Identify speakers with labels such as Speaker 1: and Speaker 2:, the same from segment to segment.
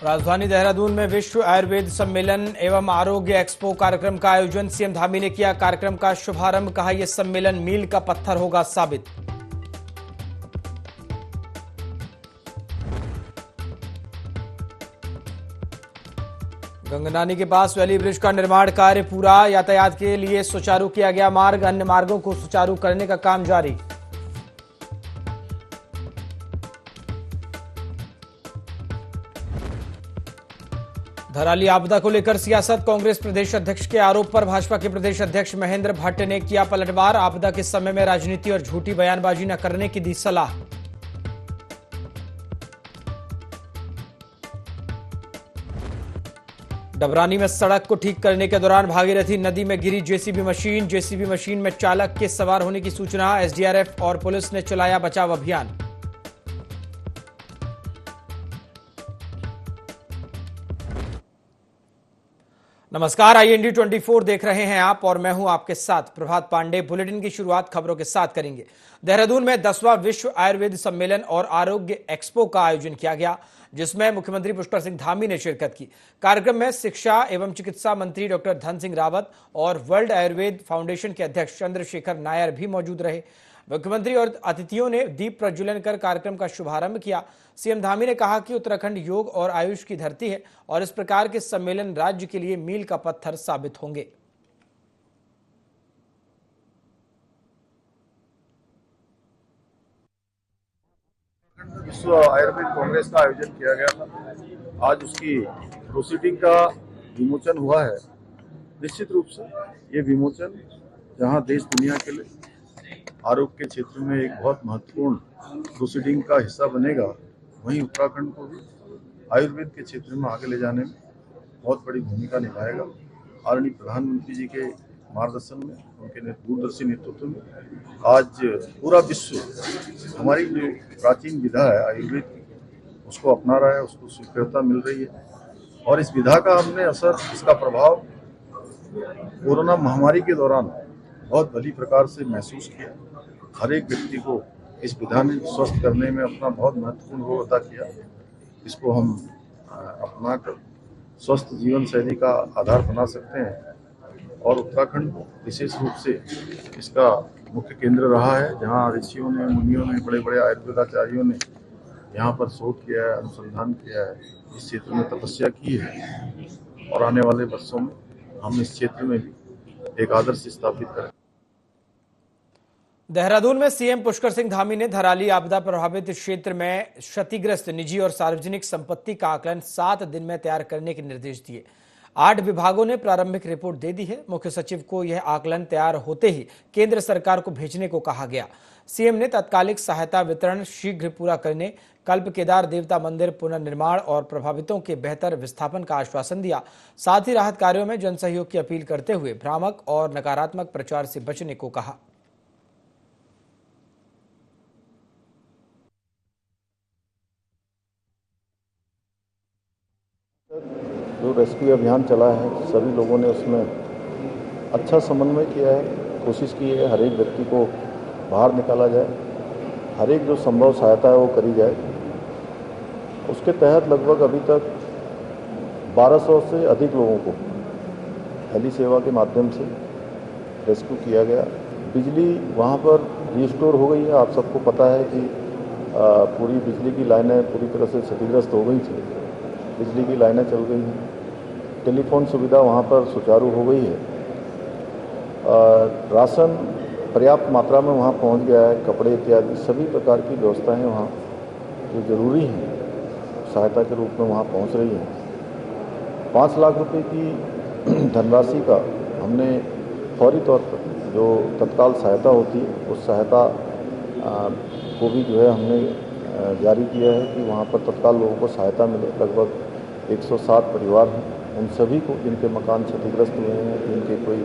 Speaker 1: राजधानी देहरादून में विश्व आयुर्वेद सम्मेलन एवं आरोग्य एक्सपो कार्यक्रम का आयोजन सीएम धामी ने किया। कार्यक्रम का शुभारंभ। कहा, यह सम्मेलन मील का पत्थर होगा साबित। गंगनानी के पास वैली ब्रिज का निर्माण कार्य पूरा। यातायात के लिए सुचारू किया गया मार्ग। अन्य मार्गों को सुचारू करने का काम जारी। धराली आपदा को लेकर सियासत। कांग्रेस प्रदेश अध्यक्ष के आरोप पर भाजपा के प्रदेश अध्यक्ष महेंद्र भट्ट ने किया पलटवार। आपदा के समय में राजनीति और झूठी बयानबाजी न करने की दी सलाह। डबरानी में सड़क को ठीक करने के दौरान भागीरथी नदी में गिरी जेसीबी मशीन। जेसीबी मशीन में चालक के सवार होने की सूचना। एसडीआरएफ और पुलिस ने चलाया बचाव अभियान। नमस्कार, IND 24 देख रहे हैं आप और मैं हूं आपके साथ प्रभात पांडे। बुलेटिन की शुरुआत खबरों के साथ करेंगे। देहरादून में 10वां विश्व आयुर्वेद सम्मेलन और आरोग्य एक्सपो का आयोजन किया गया, जिसमें मुख्यमंत्री पुष्कर सिंह धामी ने शिरकत की। कार्यक्रम में शिक्षा एवं चिकित्सा मंत्री डॉक्टर धन सिंह रावत और वर्ल्ड आयुर्वेद फाउंडेशन के अध्यक्ष चंद्रशेखर नायर भी मौजूद रहे। मुख्यमंत्री और अतिथियों ने दीप प्रज्वलन कर कार्यक्रम का शुभारंभ किया। सीएम धामी ने कहा कि उत्तराखंड योग और आयुष की धरती है और इस प्रकार के सम्मेलन राज्य के लिए मील का पत्थर साबित होंगे।
Speaker 2: विश्व आयुर्वेद कांग्रेस का आयोजन किया गया था। आज उसकी प्रोसीडिंग का विमोचन हुआ है। निश्चित रूप से ये विमोचन जहां देश दुनिया के लिए आरोग्य के क्षेत्र में एक बहुत महत्वपूर्ण प्रोसीडिंग का हिस्सा बनेगा, वहीं उत्तराखंड को भी आयुर्वेद के क्षेत्र में आगे ले जाने में बहुत बड़ी भूमिका निभाएगा। आदरणीय प्रधानमंत्री जी के मार्गदर्शन में, उनके दूरदर्शी नेतृत्व में आज पूरा विश्व हमारी जो प्राचीन विधा है आयुर्वेद की, उसको अपना रहा है, उसको स्वीकृतता मिल रही है। और इस विधा का हमने असर, इसका प्रभाव कोरोना महामारी के दौरान बहुत भली प्रकार से महसूस किया। हर एक व्यक्ति को इस विधा ने स्वस्थ करने में अपना बहुत महत्वपूर्ण रोल अदा किया। इसको हम अपना कर स्वस्थ जीवन शैली का आधार बना सकते हैं और उत्तराखंड विशेष रूप से इसका मुख्य केंद्र रहा है, जहां ऋषियों ने, मुनियों ने, बड़े बड़े आयुर्वेदाचार्यों ने यहाँ पर शोध किया है, अनुसंधान किया है, इस क्षेत्र में तपस्या की है और आने वाले वर्षों में हम इस क्षेत्र में भी एक आदर्श स्थापित करें।
Speaker 1: देहरादून में सीएम पुष्कर सिंह धामी ने धराली आपदा प्रभावित क्षेत्र में क्षतिग्रस्त निजी और सार्वजनिक संपत्ति का आकलन 7 दिन में तैयार करने के निर्देश दिए। 8 विभागों ने प्रारंभिक रिपोर्ट दे दी है। मुख्य सचिव को यह आकलन तैयार होते ही केंद्र सरकार को भेजने को कहा गया। सीएम ने तात्कालिक सहायता वितरण शीघ्र पूरा करने, कल्प केदार देवता मंदिर पुनर्निर्माण और प्रभावितों के बेहतर विस्थापन का आश्वासन दिया। साथ ही राहत कार्यों में जन सहयोग की अपील करते हुए भ्रामक और नकारात्मक प्रचार से बचने को कहा।
Speaker 3: जो रेस्क्यू अभियान चला है, सभी लोगों ने उसमें अच्छा समन्वय किया है। कोशिश की है हर एक व्यक्ति को बाहर निकाला जाए, हर एक जो संभव सहायता है वो करी जाए। उसके तहत लगभग अभी तक 1200 से अधिक लोगों को हेली सेवा के माध्यम से रेस्क्यू किया गया। बिजली वहाँ पर रिस्टोर हो गई है। आप सबको पता है कि पूरी बिजली की लाइनें पूरी तरह से क्षतिग्रस्त हो गई थी, बिजली की लाइनें चल गई हैं। टेलीफोन सुविधा वहाँ पर सुचारू हो गई है। राशन पर्याप्त मात्रा में वहाँ पहुँच गया है। कपड़े इत्यादि सभी प्रकार की व्यवस्थाएं वहाँ जो जरूरी हैं सहायता के रूप में वहाँ पहुँच रही हैं। 5 लाख रुपए की धनराशि का हमने फौरी तौर पर जो तत्काल सहायता होती है उस सहायता को भी जो है हमने जारी किया है कि वहाँ पर तत्काल लोगों को सहायता मिले। लगभग 107 परिवार हैं, उन सभी को जिनके मकान क्षतिग्रस्त हुए हैं, जिनके कोई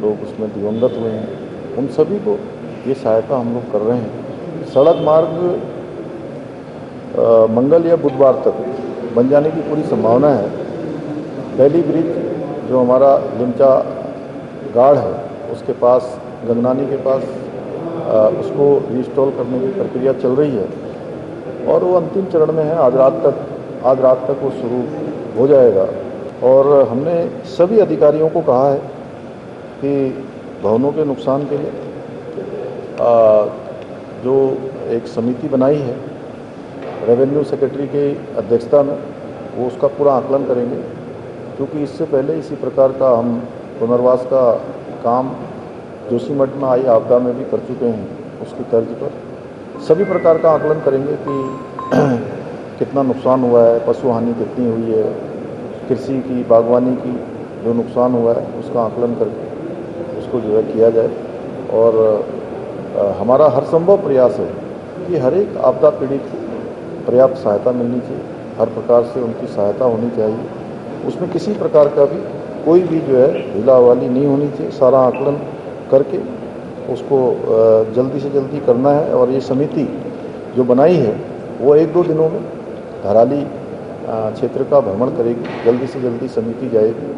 Speaker 3: लोग उसमें दिवंगत हुए हैं, उन सभी को ये सहायता हम लोग कर रहे हैं। सड़क मार्ग मंगल या बुधवार तक बन जाने की पूरी संभावना है। वैली ब्रिज जो हमारा लिमचा गाड़ है उसके पास, गंगनानी के पास, उसको रिस्टॉल करने की प्रक्रिया चल रही है और वो अंतिम चरण में है। आज रात तक आज रात तक वो शुरू हो जाएगा। और हमने सभी अधिकारियों को कहा है कि भवनों के नुकसान के लिए जो एक समिति बनाई है रेवेन्यू सेक्रेटरी की अध्यक्षता में, वो उसका पूरा आकलन करेंगे, क्योंकि इससे पहले इसी प्रकार का हम पुनर्वास का काम जोशीमठ में आई आपदा में भी कर चुके हैं। उसकी तर्ज पर सभी प्रकार का आकलन करेंगे कि कितना नुकसान हुआ है, पशु हानि कितनी हुई है, कृषि की बागवानी की जो नुकसान हुआ है उसका आकलन करके उसको जो है किया जाए। और हमारा हर संभव प्रयास है कि हर एक आपदा पीड़ित को पर्याप्त सहायता मिलनी चाहिए, हर प्रकार से उनकी सहायता होनी चाहिए, उसमें किसी प्रकार का भी कोई भी जो है ढीलावाली नहीं होनी चाहिए। सारा आकलन करके उसको जल्दी से जल्दी करना है। और ये समिति जो बनाई है वो 1-2 दिनों में धराली क्षेत्र का भ्रमण करेगी, जल्दी से जल्दी समिति जाएगी।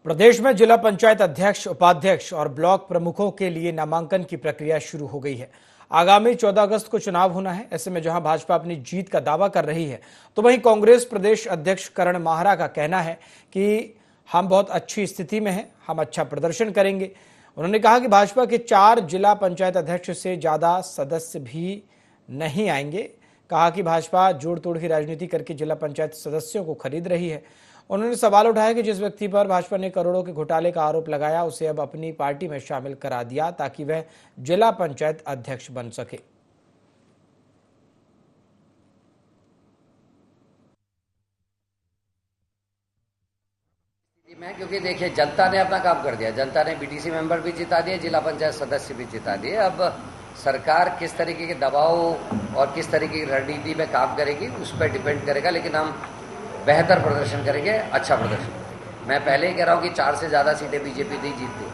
Speaker 1: प्रदेश में जिला पंचायत अध्यक्ष, उपाध्यक्ष और ब्लॉक प्रमुखों के लिए नामांकन की प्रक्रिया शुरू हो गई है। आगामी 14 अगस्त को चुनाव होना है। ऐसे में जहां भाजपा अपनी जीत का दावा कर रही है, तो वहीं कांग्रेस प्रदेश अध्यक्ष करण माहरा का कहना है कि हम बहुत अच्छी स्थिति में हैं, हम अच्छा प्रदर्शन करेंगे। उन्होंने कहा कि भाजपा के 4 जिला पंचायत अध्यक्ष से ज्यादा सदस्य भी नहीं आएंगे। कहा कि भाजपा जोड़ तोड़ की राजनीति करके जिला पंचायत सदस्यों को खरीद रही है। उन्होंने सवाल उठाया कि जिस व्यक्ति पर भाजपा ने करोड़ों के घोटाले का आरोप लगाया, उसे अब अपनी पार्टी में शामिल करा दिया ताकि वह जिला पंचायत अध्यक्ष बन सके।
Speaker 4: क्योंकि देखिए, जनता ने अपना काम कर दिया, जनता ने बीडीसी मेंबर भी जिता दिए, जिला पंचायत सदस्य भी जिता दिए। अब सरकार किस तरीके के दबाव और किस तरीके की रणनीति में काम करेगी उस पर डिपेंड करेगा, लेकिन हम बेहतर प्रदर्शन करेंगे, अच्छा प्रदर्शन। मैं पहले ही कह रहा हूँ कि 4 से ज़्यादा सीटें बीजेपी नहीं जीतती,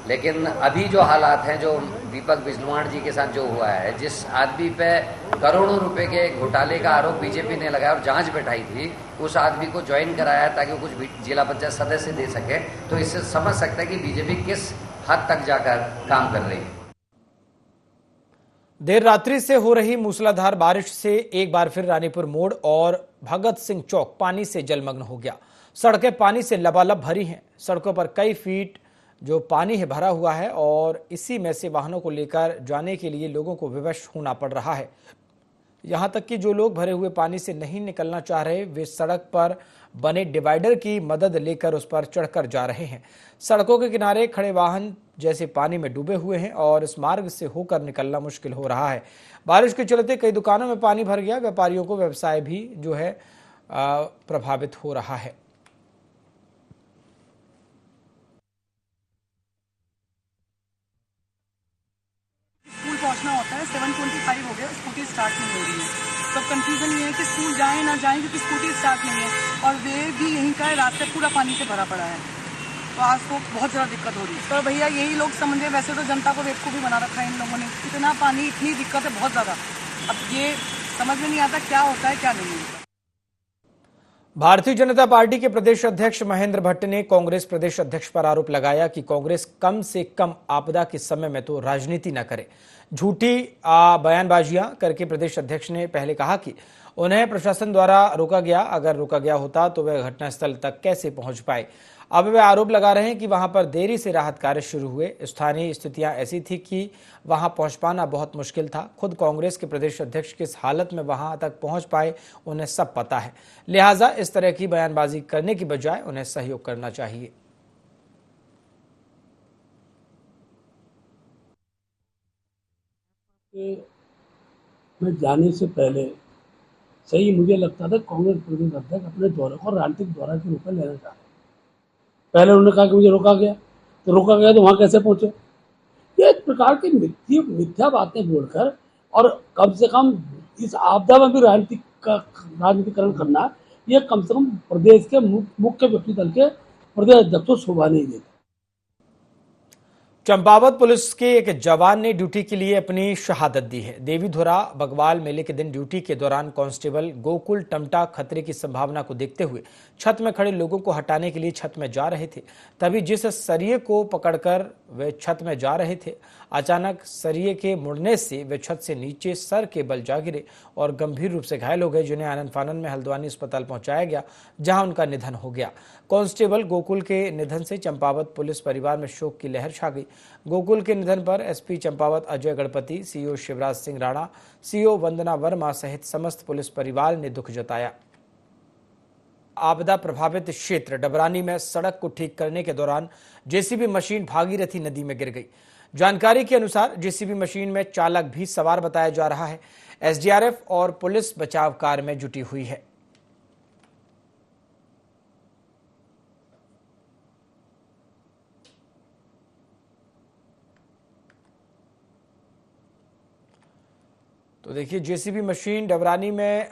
Speaker 4: लेकिन अभी जो हालात हैं, जो दीपक बिजनौर जी के साथ जो हुआ है, जिस आदमी पे करोड़ों रुपए के घोटाले का आरोप बीजेपी ने लगाया और जांच बैठाई थी, उस आदमी को ज्वाइन कराया ताकि वो कुछ जिला पंचायत सदस्य दे सके, तो इससे समझ सकते हैं कि बीजेपी किस हद तक जाकर काम कर रही है।
Speaker 1: देर रात्रि से हो रही मूसलाधार बारिश से एक बार फिर रानीपुर मोड़ और भगत सिंह चौक पानी से जलमग्न हो गया। सड़कें पानी से लबालब भरी हैं। सड़कों पर कई फीट जो पानी है भरा हुआ है और इसी में से वाहनों को लेकर जाने के लिए लोगों को विवश होना पड़ रहा है। यहां तक कि जो लोग भरे हुए पानी से नहीं निकलना चाह रहे, वे सड़क पर बने डिवाइडर की मदद लेकर उस पर चढ़कर जा रहे हैं। सड़कों के किनारे खड़े वाहन जैसे पानी में डूबे हुए हैं और इस मार्ग से होकर निकलना मुश्किल हो रहा है। बारिश के चलते कई दुकानों में पानी भर गया। व्यापारियों को व्यवसाय भी जो है प्रभावित हो रहा है।
Speaker 5: स्कूल पहुंचना होता है, 7:25 हो गया, स्कूटी स्टार्ट नहीं हो रही है। तो कंफ्यूजन ये है कि स्कूल जाएं ना जाएं, क्योंकि स्कूटी स्टार्ट नहीं है और वे भी यहीं का है, रास्ते पूरा पानी से भरा पड़ा है। तो आज तो बहुत ज़्यादा दिक्कत हो रही है। तो भैया यही लोग समझे, वैसे तो जनता को बेवकूफ़ भी बना रखा है इन लोगों ने। इतना पानी, इतनी दिक्कत है, बहुत ज़्यादा। अब ये समझ में नहीं आता क्या होता है क्या नहीं होता।
Speaker 1: भारतीय जनता पार्टी के प्रदेश अध्यक्ष महेंद्र भट्ट ने कांग्रेस प्रदेश अध्यक्ष पर आरोप लगाया कि कांग्रेस कम से कम आपदा के समय में तो राजनीति न करे। झूठी बयानबाजियां करके प्रदेश अध्यक्ष ने पहले कहा कि उन्हें प्रशासन द्वारा रोका गया, अगर रोका गया होता तो वे घटनास्थल तक कैसे पहुंच पाए। अब वे आरोप लगा रहे हैं कि वहां पर देरी से राहत कार्य शुरू हुए। स्थानीय स्थितियां ऐसी थी कि वहां पहुंच पाना बहुत मुश्किल था। खुद कांग्रेस के प्रदेश अध्यक्ष किस हालत में वहां तक पहुंच पाए उन्हें सब पता है। लिहाजा इस तरह की बयानबाजी करने की बजाय उन्हें सहयोग करना चाहिए।
Speaker 6: मैं जाने से पहले सही मुझे लगता था कांग्रेस प्रदेश अध्यक्ष अपने दौरे को राजनीतिक दौरा के रूप में लेना चाहते। पहले उन्होंने कहा कि मुझे रोका गया, तो रोका गया तो वहां कैसे पहुंचे। ये एक प्रकार की मिथ्या बातें बोलकर और कम से कम इस आपदा में भी राजनीतिकरण करना, ये कम से कम प्रदेश के मुख्य विपक्षी दल के प्रदेश अध्यक्ष को शोभा नहीं देता।
Speaker 1: चंपावत पुलिस के एक जवान ने ड्यूटी के लिए अपनी शहादत दी है। देवीधुरा बगवाल मेले के दिन ड्यूटी के दौरान कांस्टेबल गोकुल टमटा खतरे की संभावना को देखते हुए छत में खड़े लोगों को हटाने के लिए छत में जा रहे थे। तभी जिस सरिये को पकड़कर वे छत में जा रहे थे, अचानक सरिये के मुड़ने से वे छत से नीचे सर के बल जा गिरे और गंभीर रूप से घायल हो गए, जिन्हें आनन फानन में हल्द्वानी अस्पताल पहुंचाया गया, जहां उनका निधन हो गया। कांस्टेबल गोकुल के निधन से चंपावत पुलिस परिवार में शोक की लहर छा गई। गोकुल के निधन पर SP Champawat Ajay Ganpati, CO Shivraj Singh Rana, CO Vandana Verma सहित समस्त पुलिस परिवार ने दुख जताया। आपदा प्रभावित क्षेत्र डबरानी में सड़क को ठीक करने के दौरान जेसीबी मशीन भागीरथी नदी में गिर गई। जानकारी के अनुसार जेसीबी मशीन में चालक भी सवार बताया जा रहा है। एसडीआरएफ और पुलिस बचाव कार्य में जुटी हुई है। तो देखिए, जेसीबी मशीन डबरानी में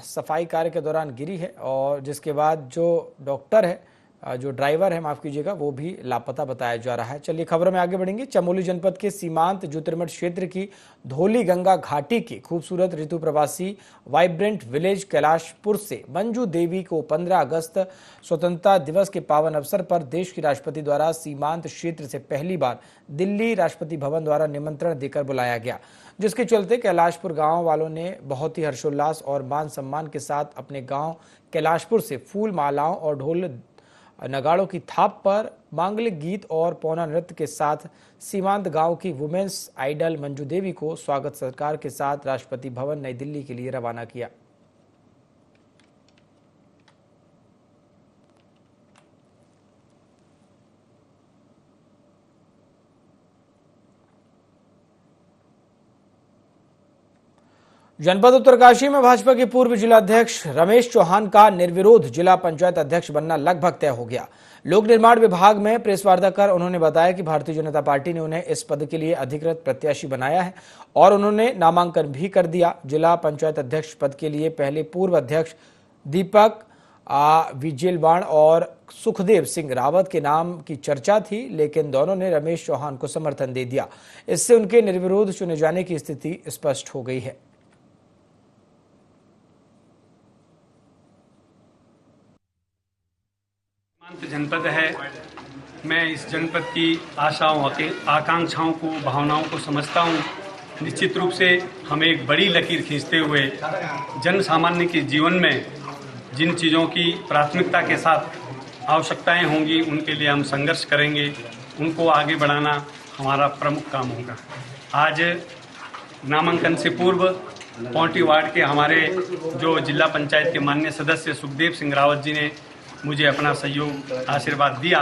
Speaker 1: सफाई कार्य के दौरान गिरी है और जिसके बाद जो डॉक्टर है, जो ड्राइवर है, माफ कीजिएगा, वो भी लापता बताया जा रहा है। चलिए खबरों में आगे बढ़ेंगे। चमोली जनपद के सीमांत ज्योतिर्मठ क्षेत्र की धौली गंगा घाटी की खूबसूरत ऋतु प्रवासी वाइब्रेंट विलेज कैलाशपुर से मंजू देवी को 15 अगस्त स्वतंत्रता दिवस के पावन अवसर पर देश के राष्ट्रपति द्वारा सीमांत क्षेत्र से पहली बार दिल्ली राष्ट्रपति भवन द्वारा निमंत्रण देकर बुलाया गया, जिसके चलते कैलाशपुर गांव वालों ने बहुत ही हर्षोल्लास और मान सम्मान के साथ अपने गांव कैलाशपुर से फूल मालाओं और ढोल नगाड़ों की थाप पर मांगलिक गीत और पौना नृत्य के साथ सीमांत गांव की वुमेन्स आइडल मंजू देवी को स्वागत सत्कार के साथ राष्ट्रपति भवन नई दिल्ली के लिए रवाना किया। जनपद उत्तरकाशी में भाजपा के पूर्व जिलाध्यक्ष रमेश चौहान का निर्विरोध जिला पंचायत अध्यक्ष बनना लगभग तय हो गया। लोक निर्माण विभाग में प्रेस वार्ता कर उन्होंने बताया कि भारतीय जनता पार्टी ने उन्हें इस पद के लिए अधिकृत प्रत्याशी बनाया है और उन्होंने नामांकन भी कर दिया। जिला पंचायत अध्यक्ष पद के लिए पहले पूर्व अध्यक्ष दीपक विजेलवाण और सुखदेव सिंह रावत के नाम की चर्चा थी, लेकिन दोनों ने रमेश चौहान को समर्थन दे दिया। इससे उनके निर्विरोध चुने जाने की स्थिति स्पष्ट हो गई है।
Speaker 7: जनपद है। मैं इस जनपद की आशाओं आकांक्षाओं को, भावनाओं को समझता हूँ। निश्चित रूप से हमें एक बड़ी लकीर खींचते हुए जन सामान्य के जीवन में जिन चीज़ों की प्राथमिकता के साथ आवश्यकताएं होंगी, उनके लिए हम संघर्ष करेंगे। उनको आगे बढ़ाना हमारा प्रमुख काम होगा। आज नामांकन से पूर्व पौंटी वार्ड के हमारे जो जिला पंचायत के माननीय सदस्य सुखदेव सिंह रावत जी ने मुझे अपना सहयोग, आशीर्वाद दिया।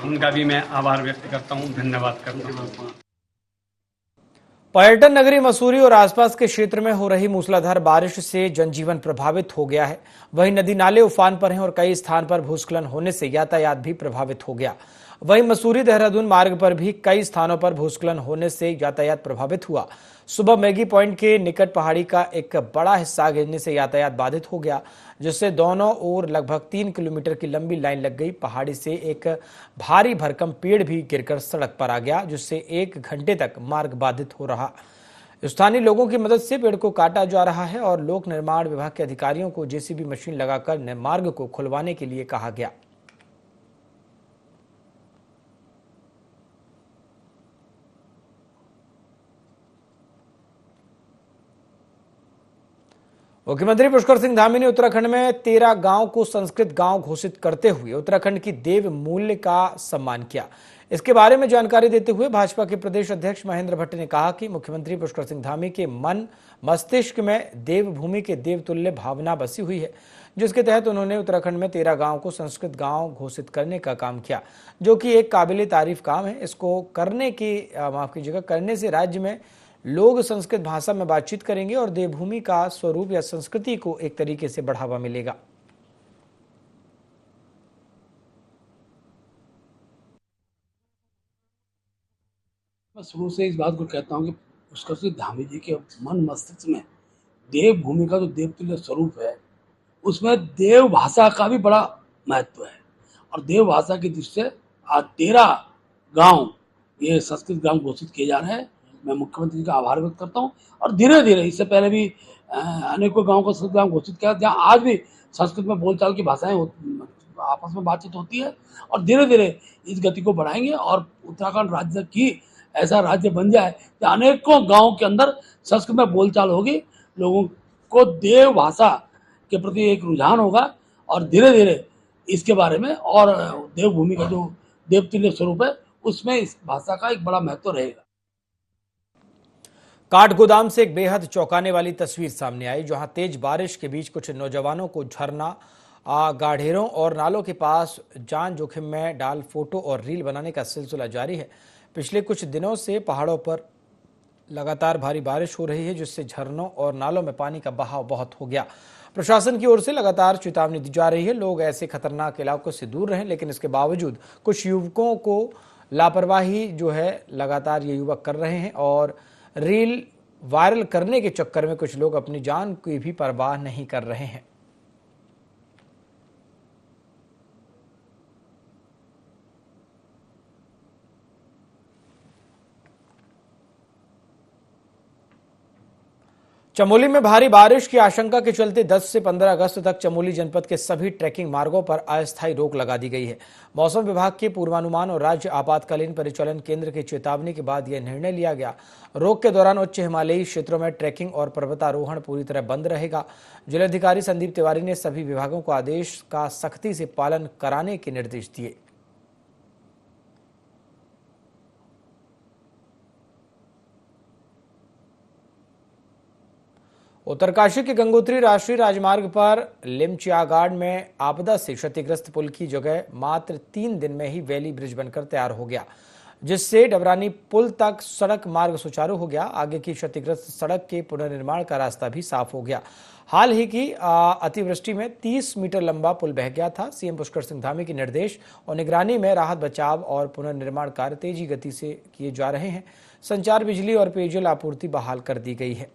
Speaker 7: उनका भी मैं आभार व्यक्त करता हूं, धन्यवाद करता हूं।
Speaker 1: पर्यटन नगरी मसूरी और आसपास के क्षेत्र में हो रही मूसलाधार बारिश से जनजीवन प्रभावित हो गया है। वहीं नदी नाले उफान पर हैं और कई स्थान पर भूस्खलन होने से यातायात भी प्रभावित हो गया। वहीं मसूरी देहरादून मार्ग पर भी कई स्थानों पर भूस्खलन होने से यातायात प्रभावित हुआ। सुबह मैगी पॉइंट के निकट पहाड़ी का एक बड़ा हिस्सा गिरने से यातायात बाधित हो गया, जिससे दोनों ओर लगभग 3 किलोमीटर की लंबी लाइन लग गई। पहाड़ी से एक भारी भरकम पेड़ भी गिरकर सड़क पर आ गया, जिससे 1 घंटे तक मार्ग बाधित हो रहा। स्थानीय लोगों की मदद से पेड़ को काटा जा रहा है और लोक निर्माण विभाग के अधिकारियों को जेसीबी मशीन लगाकर मार्ग को खुलवाने के लिए कहा गया। मुख्यमंत्री पुष्कर सिंह धामी ने उत्तराखंड में 13 गांव को संस्कृत गांव घोषित करते हुए उत्तराखंड की देव मूल्य का सम्मान किया। इसके बारे में जानकारी देते हुए भाजपा के प्रदेश अध्यक्ष महेंद्र भट्ट ने कहा कि मुख्यमंत्री पुष्कर सिंह धामी के मन मस्तिष्क में देवभूमि के देवतुल्य भावना बसी हुई है, जिसके तहत उन्होंने उत्तराखंड में 13 गांव को संस्कृत गांव घोषित करने का काम किया, जो कि एक काबिले तारीफ काम है। इसको करने से राज्य में लोग संस्कृत भाषा में बातचीत करेंगे और देवभूमि का स्वरूप या संस्कृति को एक तरीके से बढ़ावा मिलेगा।
Speaker 6: मैं शुरू से इस बात को कहता हूँ कि पुष्कर सिंह धामी जी के मन मस्तिष्क में देवभूमि का जो देवतुल्य स्वरूप है, उसमें देव भाषा का भी बड़ा महत्व है। और देव भाषा की दृष्टि से आज 13 गांव ये संस्कृत ग्राम घोषित किए जा रहे हैं। मैं मुख्यमंत्री का आभार व्यक्त करता हूँ और धीरे धीरे, इससे पहले भी अनेकों गाँव को संस्कृत ग्राम घोषित किया, जहाँ आज भी संस्कृत में बोलचाल की भाषाएं आपस में बातचीत होती है, और धीरे धीरे इस गति को बढ़ाएंगे और उत्तराखंड राज्य की ऐसा राज्य बन जाए कि अनेकों गाँव के अंदर संस्कृत में बोलचाल होगी, लोगों को देव भाषा के प्रति एक रुझान होगा और धीरे धीरे इसके बारे में, और देवभूमि का जो देवतुल्य स्वरूप है उसमें इस भाषा का एक बड़ा महत्व रहेगा।
Speaker 1: काठगोदाम से एक बेहद चौंकाने वाली तस्वीर सामने आई, जहां तेज बारिश के बीच कुछ नौजवानों को झरना, गाढ़ेरों और नालों के पास जान जोखिम में डाल फोटो और रील बनाने का सिलसिला जारी है। पिछले कुछ दिनों से पहाड़ों पर लगातार भारी बारिश हो रही है, जिससे झरनों और नालों में पानी का बहाव बहुत हो गया। प्रशासन की ओर से लगातार चेतावनी दी जा रही है, लोग ऐसे खतरनाक इलाकों से दूर रहें, लेकिन इसके बावजूद कुछ युवकों को लापरवाही जो है लगातार ये युवक कर रहे हैं और रील वायरल करने के चक्कर में कुछ लोग अपनी जान की भी परवाह नहीं कर रहे हैं। चमोली में भारी बारिश की आशंका के चलते 10 से 15 अगस्त तक चमोली जनपद के सभी ट्रैकिंग मार्गों पर अस्थायी रोक लगा दी गई है। मौसम विभाग के पूर्वानुमान और राज्य आपातकालीन परिचालन केंद्र की चेतावनी के बाद यह निर्णय लिया गया। रोक के दौरान उच्च हिमालयी क्षेत्रों में ट्रैकिंग और पर्वतारोहण पूरी तरह बंद रहेगा। जिलाधिकारी संदीप तिवारी ने सभी विभागों को आदेश का सख्ती से पालन कराने के निर्देश दिए। उत्तरकाशी के गंगोत्री राष्ट्रीय राजमार्ग पर लिमचियागाड़ में आपदा से क्षतिग्रस्त पुल की जगह मात्र 3 दिन में ही वैली ब्रिज बनकर तैयार हो गया, जिससे डबरानी पुल तक सड़क मार्ग सुचारू हो गया। आगे की क्षतिग्रस्त सड़क के पुनर्निर्माण का रास्ता भी साफ हो गया। हाल ही की अतिवृष्टि में 30 मीटर लंबा पुल बह गया था। सीएम पुष्कर सिंह धामी के निर्देश और निगरानी में राहत बचाव और पुनर्निर्माण कार्य तेजी गति से किए जा रहे हैं। संचार, बिजली और पेयजल आपूर्ति बहाल कर दी गई है।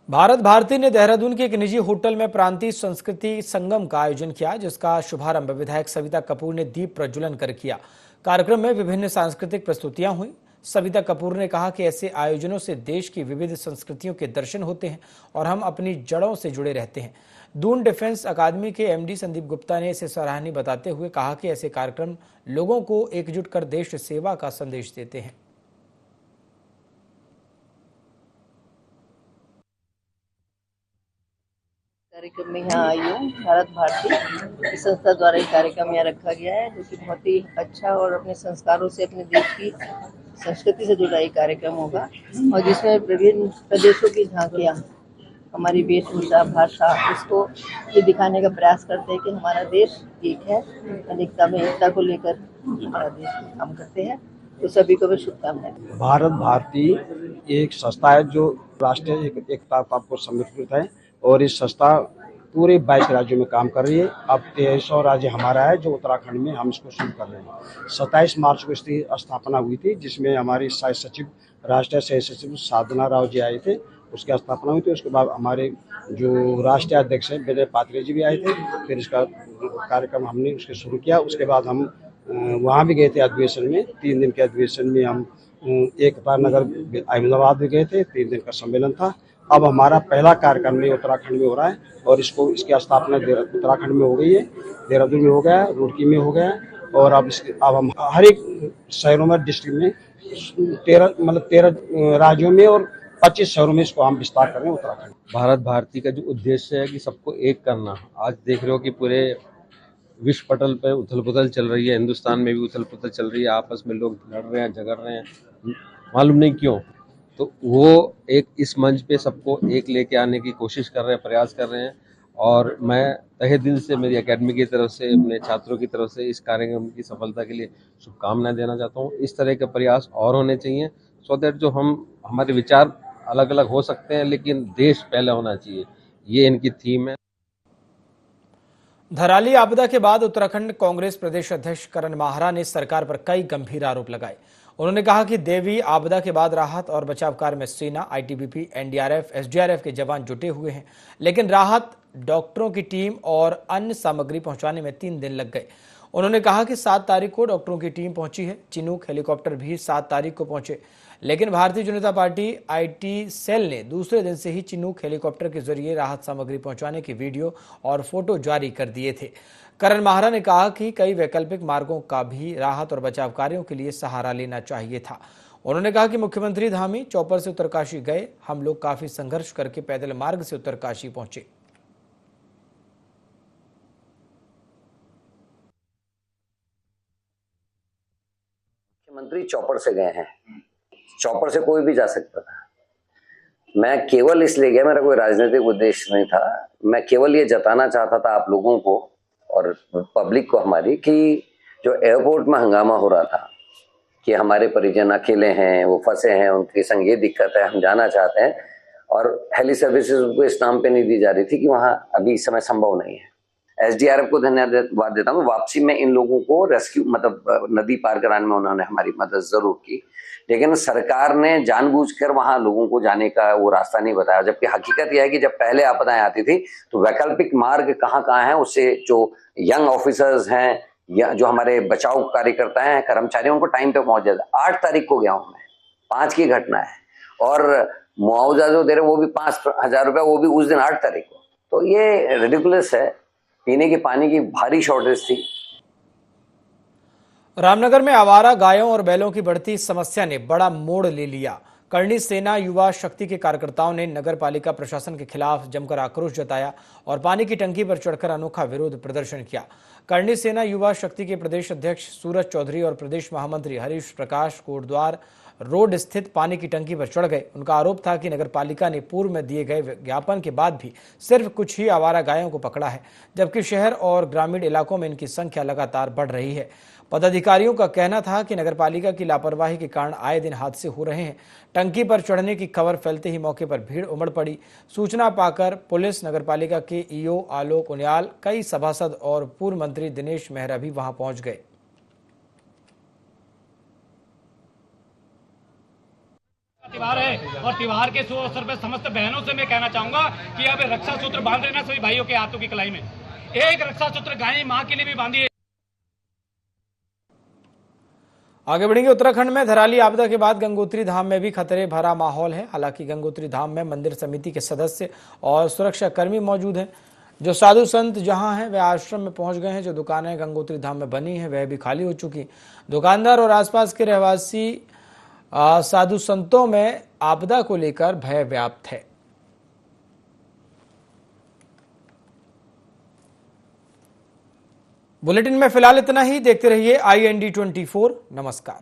Speaker 1: भारत भारती ने देहरादून के एक निजी होटल में प्रांतीय संस्कृति संगम का आयोजन किया, जिसका शुभारंभ विधायक सविता कपूर ने दीप प्रज्वलन कर किया। कार्यक्रम में विभिन्न सांस्कृतिक प्रस्तुतियां हुई। सविता कपूर ने कहा कि ऐसे आयोजनों से देश की विविध संस्कृतियों के दर्शन होते हैं और हम अपनी जड़ों से जुड़े रहते हैं। दून डिफेंस अकादमी के एमडी संदीप गुप्ता ने इसे सराहनीय बताते हुए कहा कि ऐसे कार्यक्रम लोगों को एकजुट कर देश सेवा का संदेश देते हैं।
Speaker 8: कार्यक्रम में यहाँ आई हूँ। भारत भारती इस संस्था द्वारा ये कार्यक्रम यहाँ रखा गया है, जो कि बहुत ही अच्छा और अपने संस्कारों से, अपने देश की संस्कृति से जुड़ा ये कार्यक्रम होगा, और जिसमें विभिन्न प्रदेशों की झांकियाँ, हमारी वेशभूषा, भाषा, इसको ये दिखाने का प्रयास करते हैं कि हमारा देश एक है, अनेकता में एकता को लेकर हमारा देश काम करते हैं। तो सभी को भी शुभकामनाएं।
Speaker 9: भारत भारती एक संस्था है जो राष्ट्रीय एकता को समर्पित है और इस संस्था पूरे 22 राज्यों में काम कर रही है। अब 2300 राज्य हमारा है, जो उत्तराखंड में हम इसको शुरू कर रहे हैं। 27 मार्च को इसकी स्थापना हुई थी, जिसमें हमारी सह सचिव, राष्ट्रीय सह सचिव साधना राव जी आए थे, उसकी स्थापना हुई थी। उसके बाद हमारे जो राष्ट्रीय अध्यक्ष हैं विजय पात्रे जी भी आए थे। फिर इसका कार्यक्रम हमने उसके शुरू किया। उसके बाद हम वहाँ भी गए थे अधिवेशन में। 3 दिन के अधिवेशन में हम एकता नगर अहमदाबाद भी गए थे। 3 दिन का सम्मेलन था। अब हमारा पहला कार्यक्रम में उत्तराखंड में हो रहा है और इसकी स्थापना उत्तराखंड में हो गई है, देहरादून में हो गया है, रुड़की में हो गया है, और अब हम हर एक शहरों में, डिस्ट्रिक्ट में 13 राज्यों में और 25 शहरों में इसको हम विस्तार कर रहे हैं उत्तराखंड।
Speaker 10: भारत भारती का जो उद्देश्य है कि सबको एक करना। आज देख रहे हो कि पूरे विश्व पटल पे उथल पुथल चल रही है, हिंदुस्तान में भी उथल पुथल चल रही है, आपस में लोग लड़ रहे हैं, झगड़ रहे हैं, मालूम नहीं क्यों। तो वो एक इस मंच पे सबको एक लेके आने की कोशिश कर रहे हैं, प्रयास कर रहे हैं, और मैं तहे दिल से मेरी एकेडमी की तरफ से, अपने छात्रों की तरफ से इस कार्यक्रम की सफलता के लिए शुभकामनाएं देना चाहता हूँ। इस तरह के प्रयास और होने चाहिए, सो दैट जो हमारे विचार अलग अलग हो सकते हैं, लेकिन देश पहले होना चाहिए, ये इनकी थीम है।
Speaker 1: धराली आपदा के बाद उत्तराखंड कांग्रेस प्रदेश अध्यक्ष करण माहरा ने सरकार पर कई गंभीर आरोप लगाए। उन्होंने कहा कि देवी आपदा के बाद राहत और बचाव कार्य में सेना, आईटीबीपी, एनडीआरएफ, एसडीआरएफ के जवान जुटे हुए हैं, लेकिन राहत, डॉक्टरों की टीम और अन्य सामग्री पहुंचाने में 3 दिन लग गए। उन्होंने कहा कि 7 तारीख को डॉक्टरों की टीम पहुंची है। चिनूक हेलीकॉप्टर भी 7 तारीख को पहुंचे, लेकिन Bharatiya Janata party IT cell ने दूसरे दिन से ही चिनूक हेलीकॉप्टर के जरिए राहत सामग्री पहुंचाने की वीडियो और फोटो जारी कर दिए थे। करण माहरा ने कहा कि कई वैकल्पिक मार्गों का भी राहत और बचाव कार्यों के लिए सहारा लेना चाहिए था। उन्होंने कहा कि मुख्यमंत्री धामी चौपर से उत्तरकाशी गए, हम लोग काफी संघर्ष करके पैदल मार्ग से उत्तरकाशी पहुंचे।
Speaker 4: मुख्यमंत्री चौपर से गए हैं, चौपर से कोई भी जा सकता था। मैं केवल इसलिए गया, मेरा कोई राजनीतिक उद्देश्य नहीं था। मैं केवल ये जताना चाहता था आप लोगों को और पब्लिक को हमारी, कि जो एयरपोर्ट में हंगामा हो रहा था कि हमारे परिजन अकेले हैं, वो फंसे हैं, उनके संग ये दिक्कत है, हम जाना चाहते हैं, और हेली सर्विसेज उनको इस नाम पे नहीं दी जा रही थी कि वहाँ अभी इस समय संभव नहीं है। एसडीआरएफ को धन्यवाद देता हूँ। वापसी में इन लोगों को रेस्क्यू मतलब नदी पार कराने में उन्होंने हमारी मदद जरूर की, लेकिन सरकार ने जानबूझकर वहां लोगों को जाने का वो रास्ता नहीं बताया। जबकि हकीकत यह है कि जब पहले आपदाएं आती थी तो वैकल्पिक मार्ग कहाँ कहाँ है, उससे जो यंग ऑफिसर्स हैं या जो हमारे बचाव कार्यकर्ता हैं, कर्मचारी, उनको टाइम पे पहुंच जाता। 8 तारीख को गया हूं मैं, 5 की घटना है, और मुआवजा जो दे रहे वो भी 5,000 रुपया, वो भी उस दिन 8 तारीख को। तो ये रिडिकुलस है। पीने के पानी की भारी शॉर्टेज थी।
Speaker 1: रामनगर में आवारा गायों और बैलों की बढ़ती समस्या ने बड़ा मोड़ ले लिया। करणी सेना युवा शक्ति के कार्यकर्ताओं ने नगर पालिका प्रशासन के खिलाफ जमकर आक्रोश जताया और पानी की टंकी पर चढ़कर अनोखा विरोध प्रदर्शन किया। करणी सेना युवा शक्ति के प्रदेश अध्यक्ष सूरज चौधरी और प्रदेश महामंत्री हरीश प्रकाश कोटद्वार रोड स्थित पानी की टंकी पर चढ़ गए। उनका आरोप था कि नगर पालिका ने पूर्व में दिए गए विज्ञापन के बाद भी सिर्फ कुछ ही आवारा गायों को पकड़ा है, जबकि शहर और ग्रामीण इलाकों में इनकी संख्या लगातार बढ़ रही है। पदाधिकारियों का कहना था कि नगरपालिका की लापरवाही के कारण आए दिन हादसे हो रहे हैं। टंकी पर चढ़ने की खबर फैलते ही मौके पर भीड़ उमड़ पड़ी। सूचना पाकर पुलिस, नगरपालिका के ईओ आलोक उनियाल, कई सभासद और पूर्व मंत्री दिनेश मेहरा भी वहां पहुंच गए।
Speaker 11: त्योहार है और त्योहार के शुभ अवसर पर समस्त बहनों से मैं कहना चाहूंगा कि अब रक्षा सूत्र बांध लेना सभी भाइयों के हाथों की कलाई में। एक रक्षा सूत्र गाय मां के लिए भी बांधिए।
Speaker 1: आगे बढ़ेंगे। उत्तराखंड में धराली आपदा के बाद गंगोत्री धाम में भी खतरे भरा माहौल है। हालांकि गंगोत्री धाम में मंदिर समिति के सदस्य और सुरक्षा कर्मी मौजूद हैं। जो साधु संत जहां हैं वे आश्रम में पहुंच गए हैं। जो दुकानें गंगोत्री धाम में बनी हैं वह भी खाली हो चुकी। दुकानदार और आसपास के रहवासी साधु संतों में आपदा को लेकर भय व्याप्त है। बुलेटिन में फिलहाल इतना ही। देखते रहिए IND 24। नमस्कार।